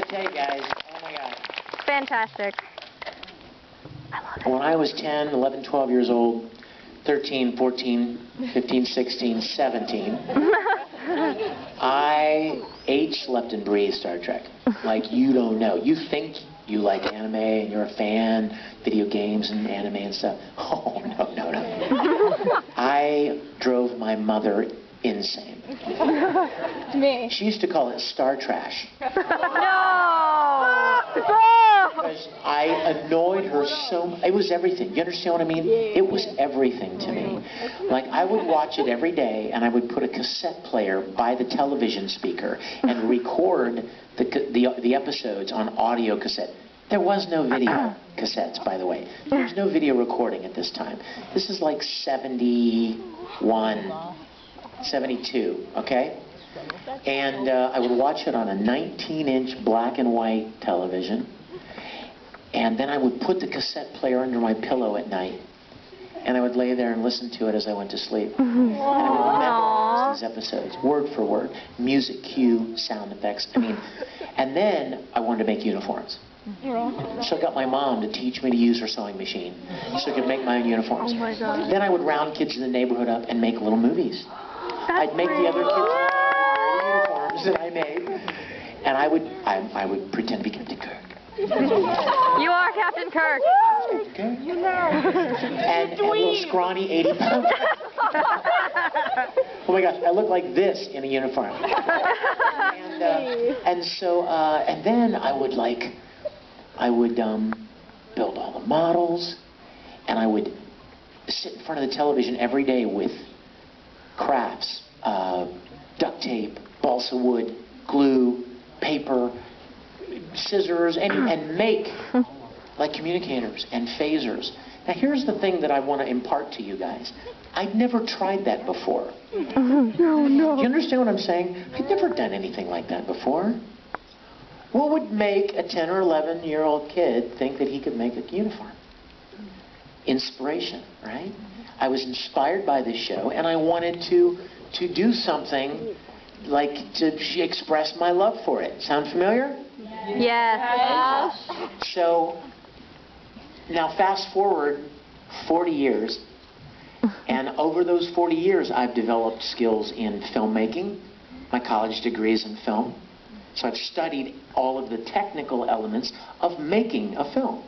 to tell you guys, oh my God. Fantastic. I love it. When I was 10, 11, 12 years old, 13, 14, 15, 16, 17, I ate, slept, and breathed Star Trek. Like you don't know. You think you like anime and you're a fan, video games and anime and stuff. Oh, no. I drove my mother insane. Me. She used to call it Star Trash. No! Because I annoyed her so much. It was everything. You understand what I mean? It was everything to me. Like, I would watch it every day, and I would put a cassette player by the television speaker and record the episodes on audio cassette. There was no video cassettes, by the way. There was no video recording at this time. This is like 71, 72, okay? And I would watch it on a 19-inch black and white television. And then I would put the cassette player under my pillow at night. And I would lay there and listen to it as I went to sleep. And I would memorize these episodes, word for word. Music cue, sound effects. I mean, and then I wanted to make uniforms. So I got my mom to teach me to use her sewing machine so I could make my own uniforms. Oh my God. Then I would round kids in the neighborhood up and make little movies. I'd make the other kids wear the uniforms that I made. And I would pretend to be Captain Kirk. You are Captain Kirk. Okay. You know. And a little scrawny 80-pound. Oh my gosh, I look like this in a uniform. And then I would build all the models, and I would sit in front of the television every day with crafts, duct tape, balsa wood, glue, paper, scissors, and make like communicators and phasers. Now here's the thing that I want to impart to you guys. I'd never tried that before. No. Do you understand what I'm saying? I'd never done anything like that before. What would make a 10 or 11-year-old kid think that he could make a uniform? Inspiration, right? I was inspired by this show, and I wanted to do something like to express my love for it. Sound familiar? Yes. So, now fast forward 40 years, and over those 40 years I've developed skills in filmmaking. My college degree is in film. So I've studied all of the technical elements of making a film.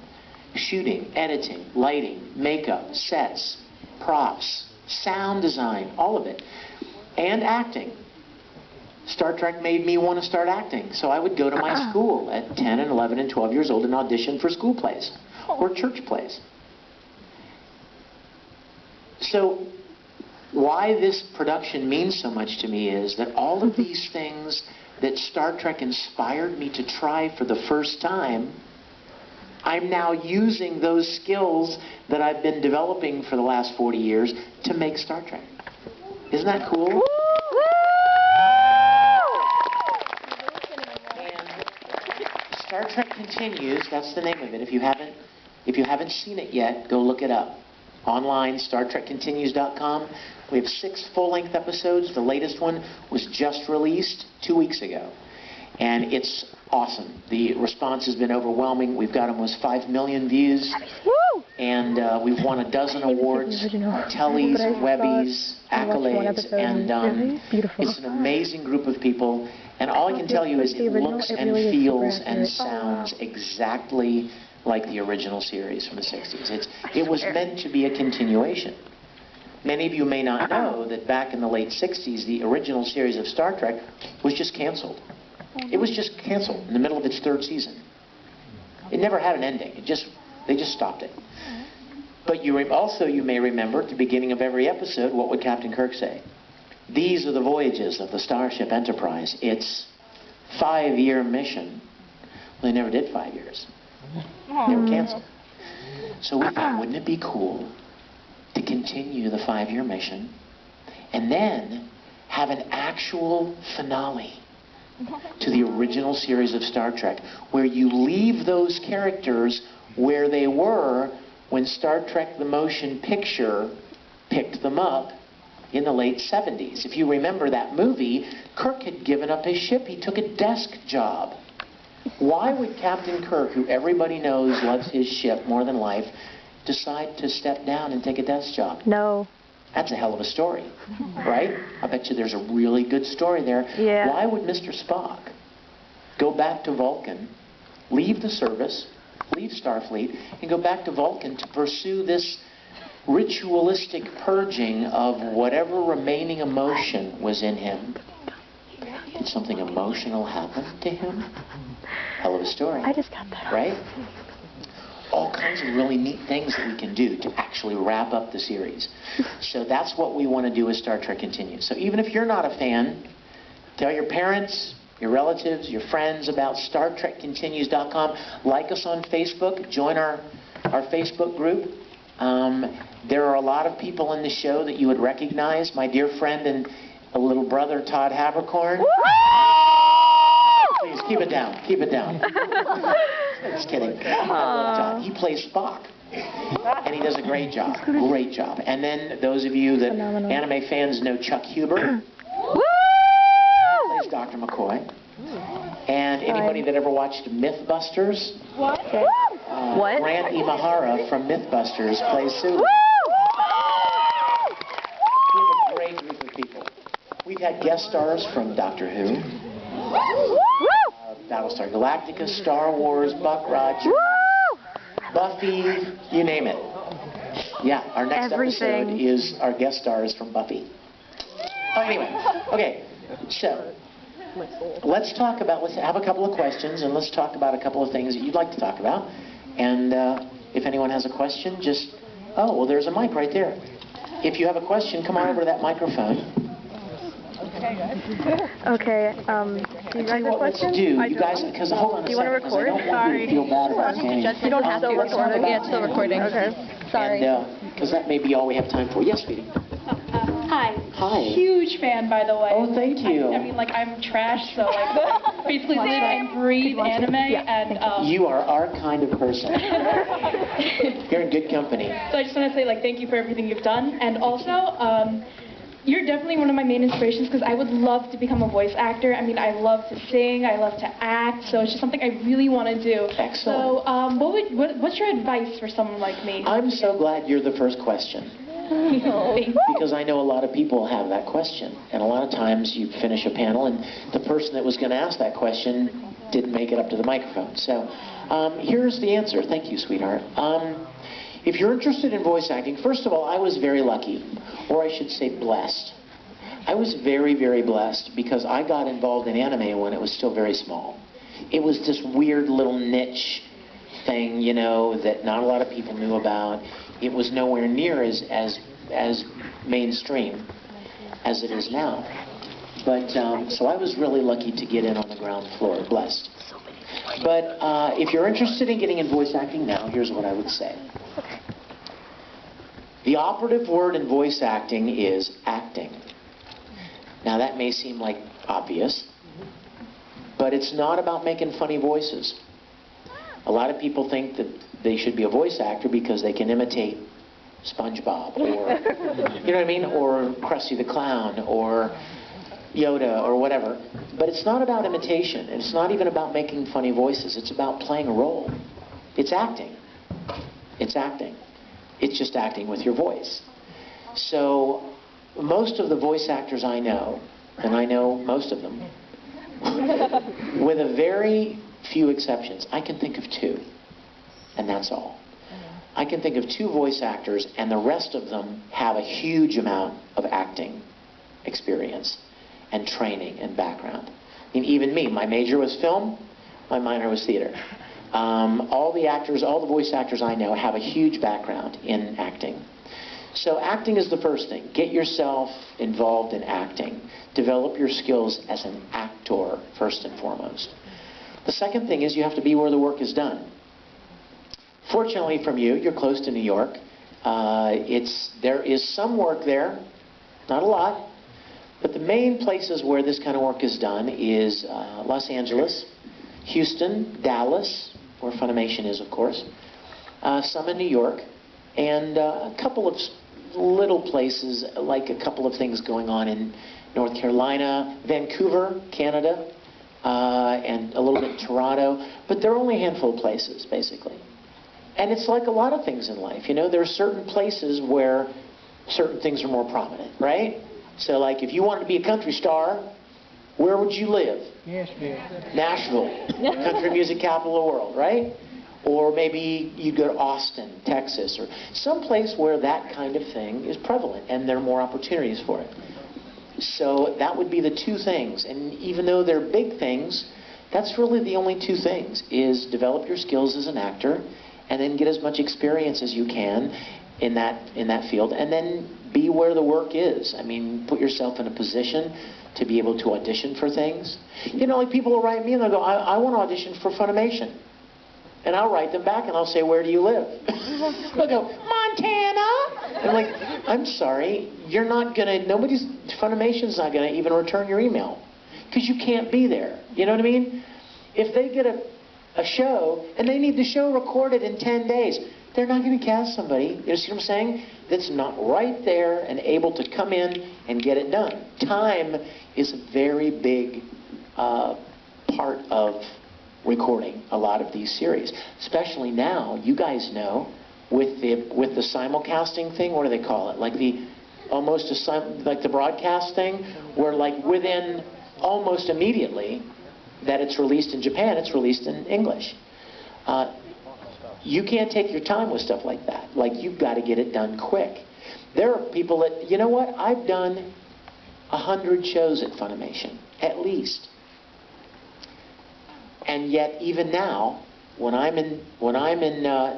Shooting, editing, lighting, makeup, sets, props, sound design, all of it. And acting. Star Trek made me want to start acting. So I would go to my school at 10 and 11 and 12 years old and audition for school plays or church plays. So why this production means so much to me is that all of these things that Star Trek inspired me to try for the first time, I'm now using those skills that I've been developing for the last 40 years to make Star Trek. Isn't that cool? Star Trek Continues, that's the name of it. If you haven't seen it yet, go look it up. Online, StarTrekContinues.com. We have 6 full-length episodes. The latest one was just released 2 weeks ago. And it's awesome. The response has been overwhelming. We've got almost 5 million views. And we've won a dozen awards, Tellys, Webbies, accolades. And it's an amazing group of people. And all I can tell you is it looks and feels and sounds exactly like the original series from the 60s. It was meant to be a continuation. Many of you may not know that back in the late 60s, the original series of Star Trek was just canceled. It was just canceled in the middle of its 3rd season. It never had an ending. They just stopped it. But you may remember at the beginning of every episode, what would Captain Kirk say? These are the voyages of the Starship Enterprise. It's 5-year mission. Well, they never did 5 years. They were canceled. So we thought, wouldn't it be cool to continue the 5-year mission and then have an actual finale to the original series of Star Trek where you leave those characters where they were when Star Trek the Motion Picture picked them up in the late 70s. If you remember that movie, Kirk had given up his ship. He took a desk job Why would Captain Kirk, who everybody knows loves his ship more than life, decide to step down and take a desk job? No. That's a hell of a story, right? I bet you there's a really good story there. Yeah. Why would Mr. Spock go back to Vulcan, leave the service, leave Starfleet, and go back to Vulcan to pursue this ritualistic purging of whatever remaining emotion was in him? Did something emotional happen to him? Hell of a story. I just got that. Right? All kinds of really neat things that we can do to actually wrap up the series. So that's what we want to do with Star Trek Continues. So even if you're not a fan, tell your parents, your relatives, your friends about StarTrekContinues.com. Like us on Facebook. Join our Facebook group. There are a lot of people in the show that you would recognize. My dear friend and a little brother, Todd Habercorn. Please, keep it down. Keep it down. Just kidding. He plays Spock. And he does a great job. Great job. And then those of you that anime fans know Chuck Huber. Plays Dr. McCoy. And anybody that ever watched Mythbusters? What? Grant Imahara from Mythbusters plays Sulu. We have a great group of people. We've had guest stars from Doctor Who, Battlestar Galactica, Star Wars, Buck Rogers, Buffy, you name it. Yeah, our next episode is our guest stars from Buffy. Oh, anyway, okay, so let's have a couple of questions, and let's talk about a couple of things that you'd like to talk about. And if anyone has a question, just, oh, well, there's a mic right there. If you have a question, come on over to that microphone. Okay, do you guys have questions? You guys, because hold on a second. Do you want to record? I don't want you to feel bad about saying. You don't have to record. Yeah, it's still recording. Okay. Sorry. And because that may be all we have time for. Yes, sweetie. Hi. Hi. Huge fan, by the way. Oh, thank you. I mean, like, I'm trash, so, like, basically live and breathe anime, and, You are our kind of person. You're in good company. So I just want to say, like, thank you for everything you've done, and also, you're definitely one of my main inspirations, because I would love to become a voice actor. I mean, I love to sing, I love to act, so it's just something I really want to do. Excellent. So, what's your advice for someone like me? I'm so glad you're the first question. Because I know a lot of people have that question. And a lot of times you finish a panel and the person that was going to ask that question didn't make it up to the microphone. So here's the answer. Thank you, sweetheart. If you're interested in voice acting, first of all, I was very lucky, or I should say blessed. I was very, very blessed because I got involved in anime when it was still very small. It was this weird little niche thing, you know, that not a lot of people knew about. It was nowhere near as mainstream as it is now. But, so I was really lucky to get in on the ground floor, blessed. But if you're interested in getting in voice acting now, here's what I would say. The operative word in voice acting is acting. Now that may seem like obvious, but it's not about making funny voices. A lot of people think that they should be a voice actor because they can imitate SpongeBob, or, you know what I mean, or Krusty the Clown, or Yoda, or whatever. But it's not about imitation, and it's not even about making funny voices. It's about playing a role. It's acting. It's acting. It's just acting with your voice. So most of the voice actors I know, and I know most of them, with a very few exceptions, I can think of two, and that's all. I can think of two voice actors, and the rest of them have a huge amount of acting experience and training and background. I mean, even me, my major was film, my minor was theater. All the voice actors I know have a huge background in acting. So acting is the first thing. Get yourself involved in acting. Develop your skills as an actor, first and foremost. The second thing is you have to be where the work is done. Fortunately from you, you're close to New York. There is some work there, not a lot, but the main places where this kind of work is done is Los Angeles, Houston, Dallas, where Funimation is, of course, some in New York, and a couple of little places, like a couple of things going on in North Carolina, Vancouver, Canada, and a little bit in Toronto, but there are only a handful of places, basically. And it's like a lot of things in life, you know, there are certain places where certain things are more prominent, right? So like if you wanted to be a country star, where would you live? Nashville, country music capital of the world, right? Or maybe you'd go to Austin, Texas, or someplace where that kind of thing is prevalent and there are more opportunities for it. So that would be the two things. And even though they're big things, that's really the only two things, is develop your skills as an actor and then get as much experience as you can in that field, and then be where the work is. I mean, put yourself in a position to be able to audition for things. You know, like people will write me and they'll go, I want to audition for Funimation. And I'll write them back and I'll say, where do you live? They'll go, Montana! And I'm like, I'm sorry, you're not going to, Funimation's not going to even return your email. Because you can't be there. You know what I mean? If they get a show and they need the show recorded in 10 days, they're not going to cast somebody, you see what I'm saying, that's not right there and able to come in and get it done. Time is a very big part of recording a lot of these series, especially now. You guys know with the simulcasting thing. What do they call it? Like the like the broadcast thing, where like within almost immediately that it's released in Japan, it's released in English. You can't take your time with stuff like that. Like, you've got to get it done quick. There are people that, you know what? I've done 100 shows at Funimation, at least. And yet, even now, when I'm in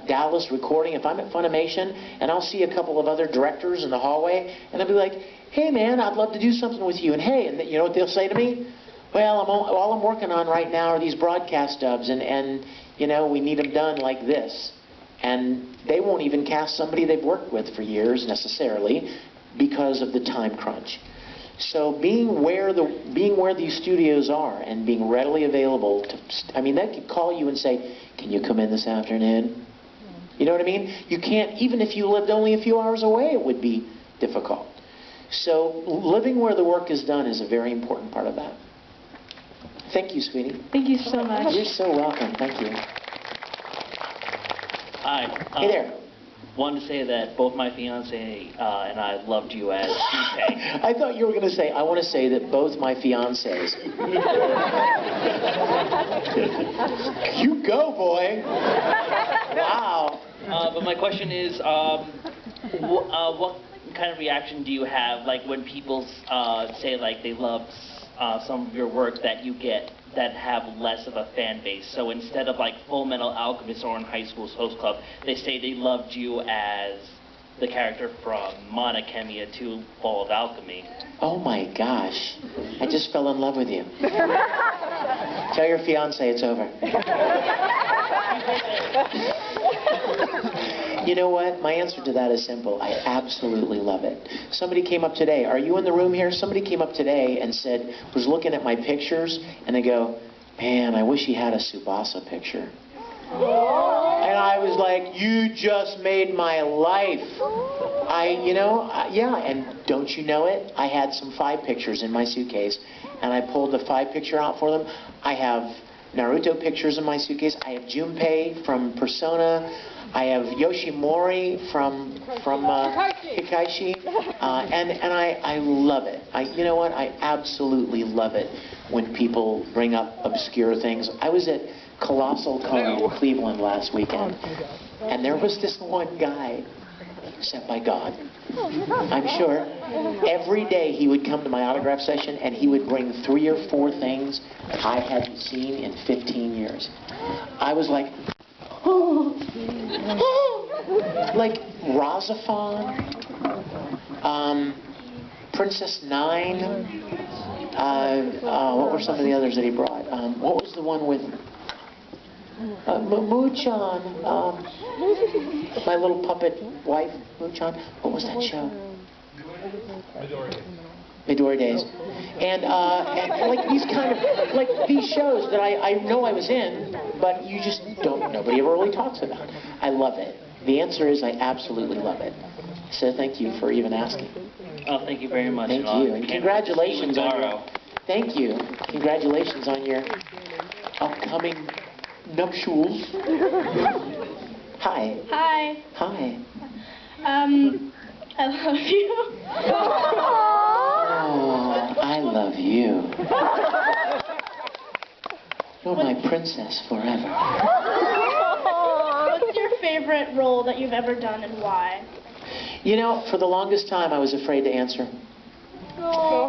Dallas recording, if I'm at Funimation, and I'll see a couple of other directors in the hallway, and I'll be like, hey man, I'd love to do something with you. And hey, and you know what they'll say to me? Well, all I'm working on right now are these broadcast dubs, and you know, we need them done like this. And they won't even cast somebody they've worked with for years necessarily because of the time crunch. So being where these studios are and being readily available to, I mean, they could call you and say, can you come in this afternoon? You know what I mean? You can't, even if you lived only a few hours away, it would be difficult. So living where the work is done is a very important part of that. Thank you, sweetie. Thank you so much. You're so welcome. Thank you. Hi. Hey there. Wanted to say that both my fiance and I loved you as Junpei. I thought you were going to say, I want to say that both my fiancés. You go, boy. Wow. But my question is, what kind of reaction do you have, like when people say like they love some of your work that you get that have less of a fan base? So instead of like Full Metal Alchemist or in High School's Host Club, they say they loved you as the character from Mon Alchemia to Fall of Alchemy. Oh my gosh. I just fell in love with you. Tell your fiance it's over. You know what? My answer to that is simple. I absolutely love it. Somebody came up today. Are you in the room here? Somebody came up today and said, was looking at my pictures, and they go, man, I wish he had a Tsubasa picture. And I was like, you just made my life. Yeah, and don't you know it? I had some 5 pictures in my suitcase, and I pulled the 5 picture out for them. I have Naruto pictures in my suitcase. I have Junpei from Persona. I have Yoshimori from Hikaishi, and I love it. You know what? I absolutely love it when people bring up obscure things. I was at Colossal Con in Cleveland last weekend, and there was this one guy, sent by God, I'm sure. Every day he would come to my autograph session, and he would bring 3 or 4 things I hadn't seen in 15 years. I was like, like Razafon, Princess Nine, what were some of the others that he brought? What was the one with Muchan, my little puppet wife, Muchan? What was that show? Midori Days. And like these kind of, like these shows that I know I was in, but you just don't, nobody ever really talks about. I love it. The answer is I absolutely love it. So thank you for even asking. Oh, thank you very much. Thank you. And congratulations on Thank you. Congratulations on your upcoming nuptials. Hi. Hi. Hi. I love you. Oh, I love you. You're my princess forever. What's your favorite role that you've ever done and why? You know, for the longest time I was afraid to answer.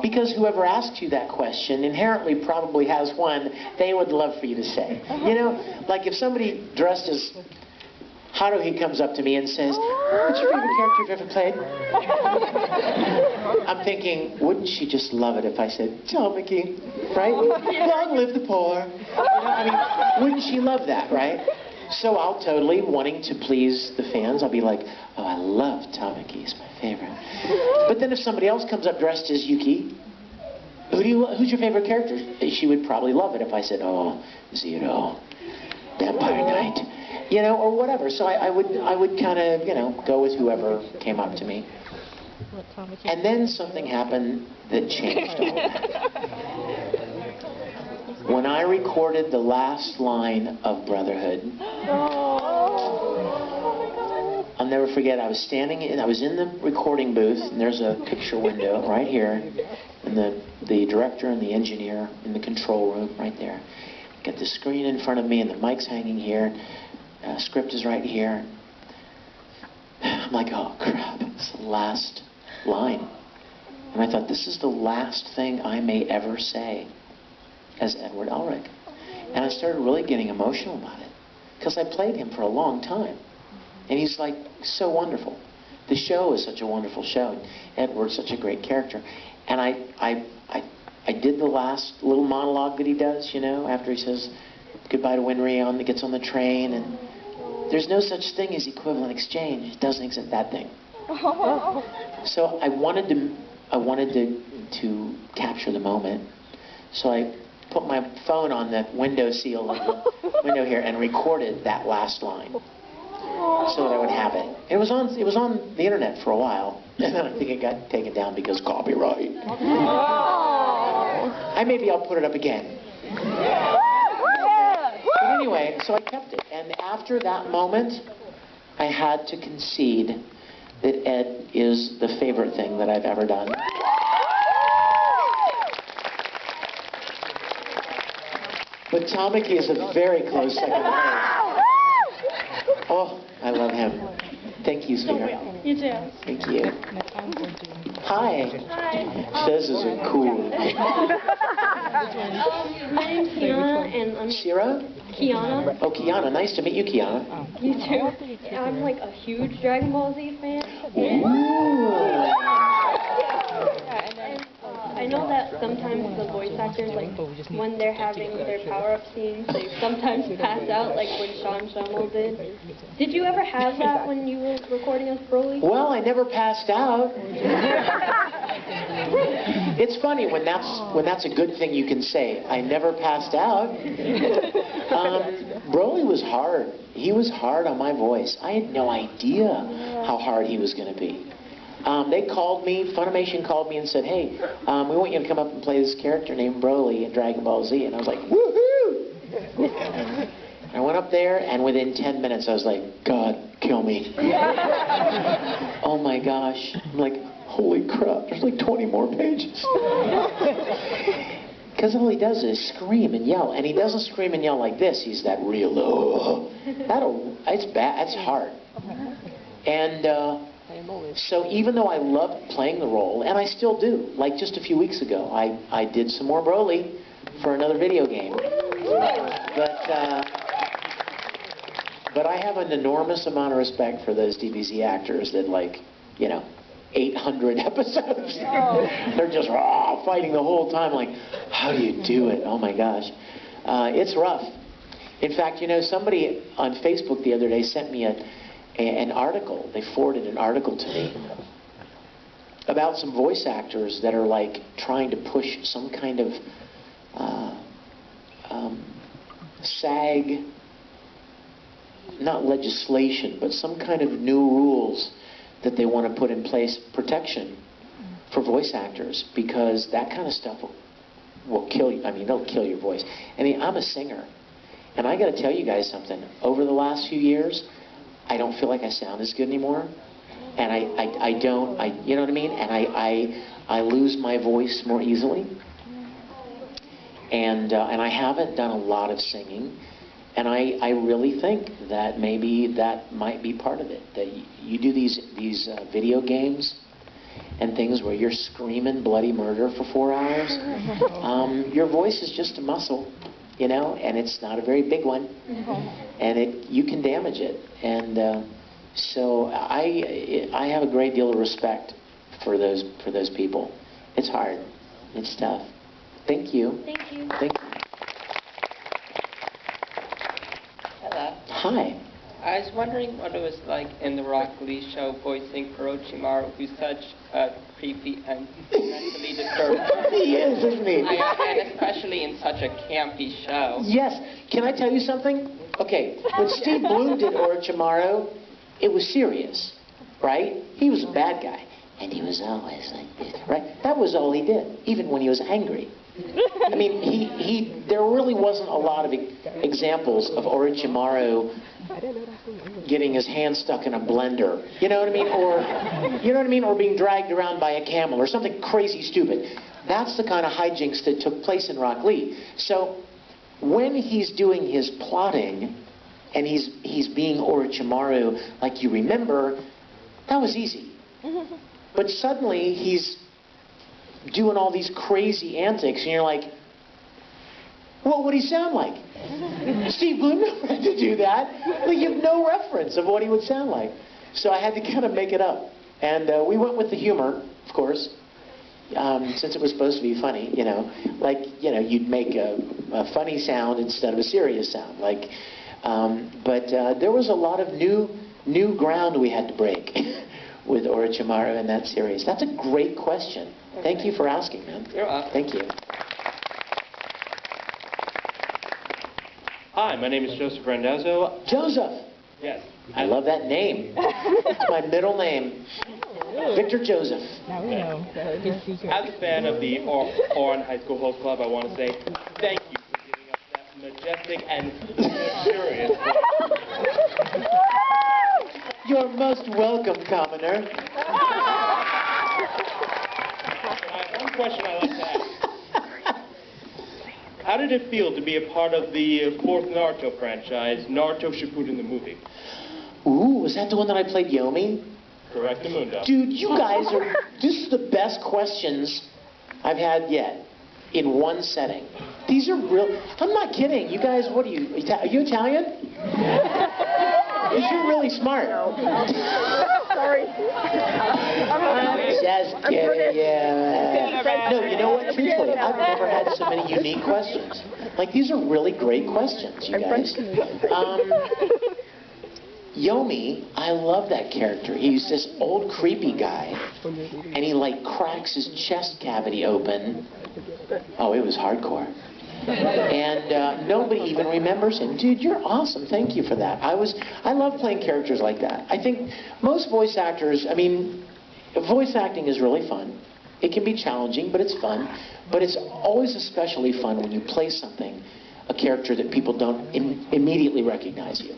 Because whoever asks you that question inherently probably has one they would love for you to say. You know, like if somebody dressed as Haruhi comes up to me and says, "What's your favorite character you've ever played?" I'm thinking, wouldn't she just love it if I said, "Tamaki," right? "Long live the poor." You know, I mean, wouldn't she love that, right? So I'll totally, wanting to please the fans, I'll be like, "Oh, I love Tamaki, he's my favorite." But then if somebody else comes up dressed as Yuki, who's your favorite character? She would probably love it if I said, "Oh, Zero, Vampire Knight," you know, or whatever. So I would kind of, you know, go with whoever came up to me. And then something happened that changed all that. When I recorded the last line of Brotherhood, I'll never forget, I was standing in the recording booth, and there's a picture window right here, and the director and the engineer in the control room right there. Got the screen in front of me, and the mic's hanging here, script is right here. I'm like, oh crap, it's the last line. And I thought, this is the last thing I may ever say as Edward Elric. And I started really getting emotional about it, because I played him for a long time. And he's like so wonderful. The show is such a wonderful show. And Edward's such a great character. And I did the last little monologue that he does, you know, after he says goodbye to Winry gets on the train. And there's no such thing as equivalent exchange. It doesn't exist, that thing. So I wanted to capture the moment. So I put my phone on the window seal of the window here and recorded that last line, so that I would have it. It was on the internet for a while, and then I think it got taken down because copyright. Maybe I'll put it up again. But anyway, so I kept it, and after that moment, I had to concede that Ed is the favorite thing that I've ever done. But Tamaki is a very close second place. Oh, I love him. Thank you, sweetheart. You too. Thank you. Hi. Hi. This is cool. My name's Kiana, and I'm Shira? Kiana. Oh, Kiana. Nice to meet you, Kiana. You too. I'm like a huge Dragon Ball Z fan. Ooh. And I know that sometimes the voice actors, like when they're having their power-up scenes, they sometimes pass out, like when Sean Schummel did. Did you ever have that when you were recording as Broly? Well, I never passed out. It's funny when that's a good thing you can say. I never passed out. Broly was hard. He was hard on my voice. I had no idea how hard he was going to be. They called me, Funimation called me and said, "Hey, we want you to come up and play this character named Broly in Dragon Ball Z." And I was like, woohoo! I went up there, and within 10 minutes I was like, God, kill me. Oh my gosh. I'm like, holy crap, there's like 20 more pages. Because all he does is scream and yell. And he doesn't scream and yell like this. He's that real, it's bad, it's hard. And so even though I loved playing the role, and I still do, like just a few weeks ago, I did some more Broly for another video game. But I have an enormous amount of respect for those DBZ actors that, like, you know, 800 episodes. They're just fighting the whole time, like, how do you do it? Oh my gosh. It's rough. In fact, you know, somebody on Facebook the other day sent me an article. They forwarded an article to me about some voice actors that are like trying to push some kind of SAG, not legislation, but some kind of new rules that they want to put in place, protection for voice actors, because that kind of stuff will kill you. I mean, it'll kill your voice. I mean, I'm a singer, and I got to tell you guys something. Over the last few years, I don't feel like I sound as good anymore, and I don't. You know what I mean? And I lose my voice more easily, and I haven't done a lot of singing. And I really think that maybe that might be part of it. That you do these video games and things where you're screaming bloody murder for 4 hours. Your voice is just a muscle, you know, and it's not a very big one, and you can damage it. And so I have a great deal of respect for those people. It's hard. It's tough. Thank you. Thank you. Thank you. Hello. Hi. I was wondering what it was like in the Rock Lee show voicing Orochimaru, who's such a creepy and mentally disturbed. He is, isn't he? And especially in such a campy show. Yes. Can I tell you something? Okay, when Steve Bloom did Orochimaru, it was serious, right? He was a bad guy, and he was always like this, right? That was all he did, even when he was angry. I mean, there really wasn't a lot of examples of Orochimaru getting his hand stuck in a blender, you know what I mean? Or, you know what I mean? Or being dragged around by a camel or something crazy stupid. That's the kind of hijinks that took place in Rock Lee. So when he's doing his plotting and he's being Orochimaru like you remember, that was easy. But suddenly he's doing all these crazy antics, and you're like, what would he sound like? Steve Bloom never had to do that. Like, you have no reference of what he would sound like. So I had to kind of make it up. And we went with the humor, of course, since it was supposed to be funny, you know. Like, you know, you'd make a funny sound instead of a serious sound. Like, but there was a lot of new ground we had to break with Orochimaru in that series. That's a great question. Thank you for asking, man. You're welcome. Thank you. Hi, my name is Joseph Randazzo. Joseph. Yes. I love that name. It's my middle name. Victor Joseph. Now we know. As a fan of the Oran High School Host Club, I want to say thank you for giving us that majestic and luxurious. You're most welcome, Commoner. One question I'd like to ask. How did it feel to be a part of the fourth Naruto franchise, Naruto Shippuden the movie? Ooh, was that the one that I played Yomi? Correct, Mundo. Dude, you guys are... This is the best questions I've had yet in one setting. These are real... I'm not kidding. You guys, what are you? Are you Italian? You're really smart. Sorry. Just kidding, yeah. No, you know what? Truthfully, I've never had so many unique questions. Like, these are really great questions, you guys. Yomi, I love that character. He's this old creepy guy, and he like cracks his chest cavity open. Oh, it was hardcore. And nobody even remembers him. Dude, you're awesome. Thank you for that. I love playing characters like that. I think most voice actors, I mean, voice acting is really fun. It can be challenging, but it's fun. But it's always especially fun when you play something, a character that people don't immediately recognize you.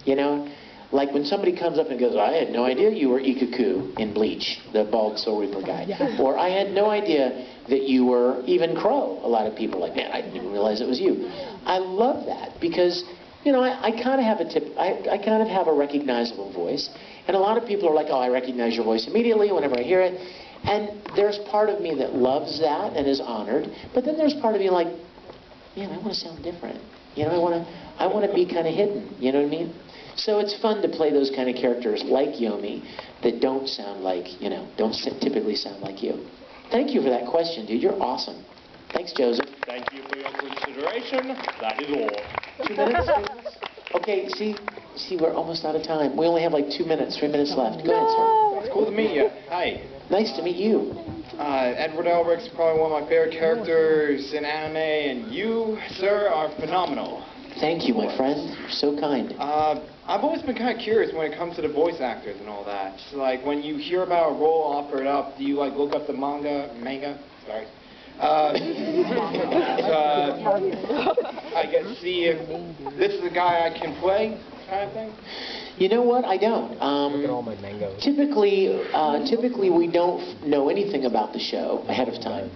You know? Like when somebody comes up and goes, I had no idea you were Ikaku in Bleach, the bald Soul Reaper guy. Or I had no idea that you were even Crow. A lot of people are like, man, I didn't realize it was you. I love that because, you know, I kind of have I kind of have a recognizable voice. And a lot of people are like, oh, I recognize your voice immediately whenever I hear it. And there's part of me that loves that and is honored. But then there's part of me like, man, I want to sound different. You know, I want to be kind of hidden. You know what I mean? So it's fun to play those kind of characters like Yomi that don't sound like, you know, don't typically sound like you. Thank you for that question, dude. You're awesome. Thanks, Joseph. Thank you for your consideration. That is all. 2 minutes? Okay, see, we're almost out of time. We only have like 2 minutes, 3 minutes left. Go ahead, sir. It's cool to meet you. Hi. Nice to meet you. Edward Elric's probably one of my favorite characters in anime, and you, sir, are phenomenal. Thank you, my friend. You're so kind. I've always been kind of curious when it comes to the voice actors and all that. So, like, when you hear about a role offered up, do you, like, look up the manga, sorry, I guess see if this is the guy I can play, kind of thing. You know what? I don't. Typically we don't know anything about the show ahead of time.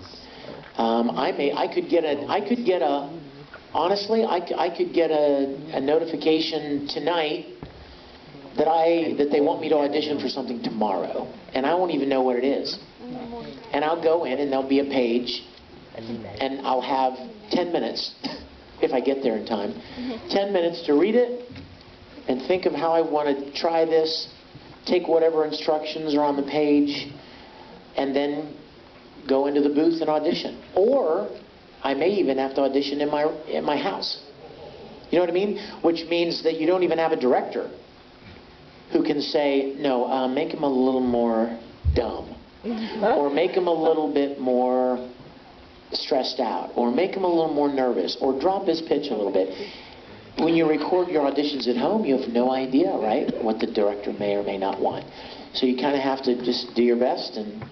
I could get a notification tonight that they want me to audition for something tomorrow, and I won't even know what it is. And I'll go in, and there'll be a page, and I'll have 10 minutes, if I get there in time, 10 minutes to read it and think of how I want to try this, take whatever instructions are on the page, and then go into the booth and audition. Or I may even have to audition in my house. You know what I mean? Which means that you don't even have a director who can say, no, make him a little more dumb, or make him a little bit more stressed out, or make him a little more nervous, or drop his pitch a little bit. When you record your auditions at home, you have no idea, right, what the director may or may not want. So you kind of have to just do your best and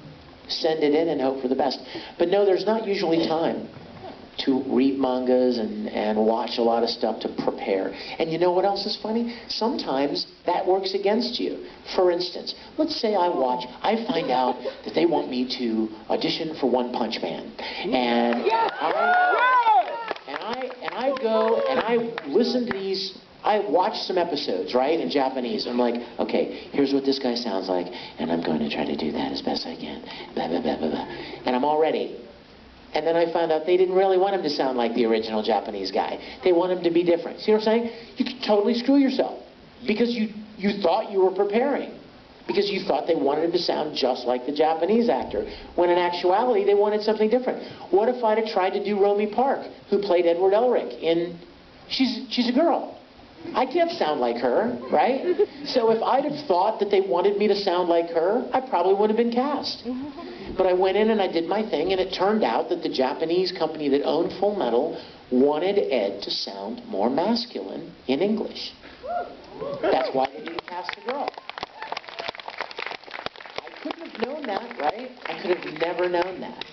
send it in and hope for the best. But no, there's not usually time to read mangas and watch a lot of stuff to prepare. And you know what else is funny? Sometimes that works against you. For instance, let's say I find out that they want me to audition for One Punch Man. And I go and I listen to these, I watch some episodes, right, in Japanese. I'm like, okay, here's what this guy sounds like, and I'm going to try to do that as best I can. Blah, blah, blah, blah, blah. And I'm all ready. And then I found out they didn't really want him to sound like the original Japanese guy. They want him to be different. See what I'm saying? You could totally screw yourself because you thought you were preparing. Because you thought they wanted him to sound just like the Japanese actor, when in actuality they wanted something different. What if I'd have tried to do Romy Park, who played Edward Elric in... She's a girl. I can't sound like her, right? So if I'd have thought that they wanted me to sound like her, I probably would have been cast. But I went in and I did my thing, and it turned out that the Japanese company that owned Full Metal wanted Ed to sound more masculine in English. That's why they didn't cast a girl. I couldn't have known that, right? I could have never known that.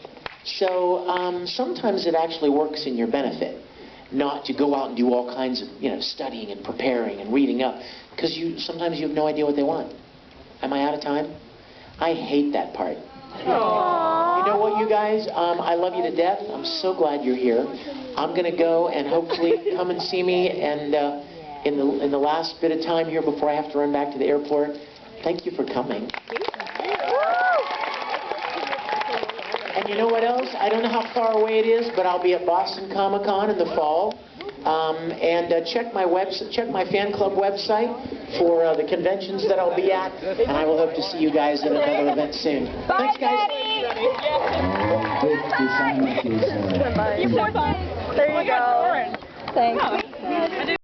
So sometimes it actually works in your benefit, not to go out and do all kinds of, studying and preparing and reading up, because sometimes you have no idea what they want. Am I out of time? I hate that part. Aww. You know what, you guys? I love you to death. I'm so glad you're here. I'm going to go and hopefully come and see me, and in the last bit of time here before I have to run back to the airport, thank you for coming. And you know what else? I don't know how far away it is, but I'll be at Boston Comic-Con in the fall. Check my fan club website for the conventions that I'll be at, and I will hope to see you guys at another event soon. Bye, Thanks, guys. There you go. Thanks.